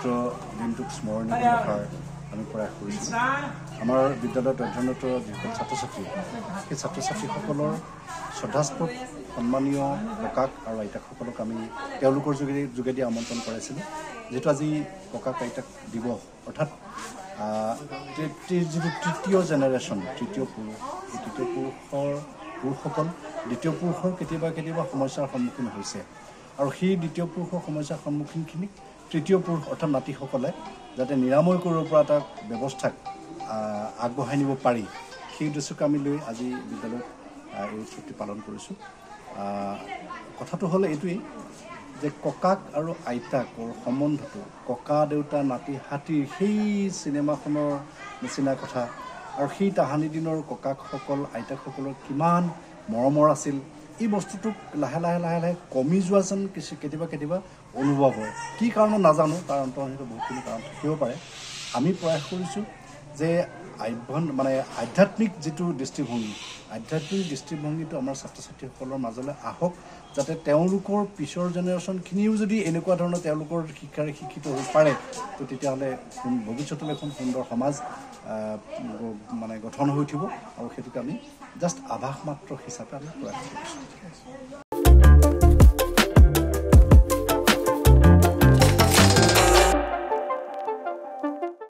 পবিত্ৰ দিনটোক স্মৰণীয় কৰি ৰখাৰ আমি প্ৰয়াস কৰিছোঁ আমাৰ বিদ্যালয়ত অধ্যয়নৰত যিসকল ছাত্ৰ ছাত্ৰী সেই ছাত্ৰ ছাত্ৰীসকলৰ শ্ৰদ্ধাস্পদ সন্মানীয় ককাক আৰু আইতাকসকলক আমি তেওঁলোকৰ যোগেদি আমন্ত্ৰণ কৰাইছিলোঁ যিহেতু আজি ককাক আইতাক দিৱস অৰ্থাৎ যিটো তৃতীয় জেনেৰেশ্যন তৃতীয় পুৰুষ এই তৃতীয় পুৰুষসকল দ্বিতীয় পুৰুষৰ কেতিয়াবা সমস্যাৰ সন্মুখীন হৈছে আৰু সেই দ্বিতীয় পুৰুষৰ সমস্যাৰ সন্মুখীনখিনিক তৃতীয় পুৰুষ অৰ্থাৎ নাতিসকলে যাতে নিৰাময় কৰিব পৰা এটা ব্যৱস্থাক আগবঢ়াই নিব পাৰি সেই উদ্দেশ্যকে আমি লৈ আজি বিদ্যালয়ত এই উৎসৱটি পালন কৰিছোঁ কথাটো হ'ল এইটোৱেই যে ককাক আৰু আইতাকৰ সম্বন্ধটো ককা দেউতা নাতি হাতীৰ সেই চিনেমাখনৰ নিচিনা কথা আৰু সেই তাহানি দিনৰ ককাকসকল আইতাকসকলৰ কিমান মৰমৰ আছিল এই বস্তুটোক লাহে লাহে কমি যোৱা যেন কেতিয়াবা অনুভৱ হয় কি কাৰণত নাজানো তাৰ অন্তৰ্নিহিত বহুতখিনি কাৰণ থাকিব পাৰে আমি প্ৰয়াস কৰিছোঁ যে আধ্যাত্মিক যিটো দৃষ্টিভংগীটো আমাৰ ছাত্ৰ ছাত্ৰীসকলৰ মাজলৈ আহক যাতে তেওঁলোকৰ পিছৰ জেনেৰেশ্যনখিনিও যদি এনেকুৱা ধৰণৰ তেওঁলোকৰ শিক্ষাৰে শিক্ষিত হৈ পাৰে তো তেতিয়াহ'লে ভৱিষ্যতলৈ এখন সুন্দৰ সমাজ গঠন হৈ উঠিব আৰু সেইটোকে আমি জাষ্ট আভাস মাত্ৰ হিচাপে আমি প্ৰয়াস কৰিছোঁ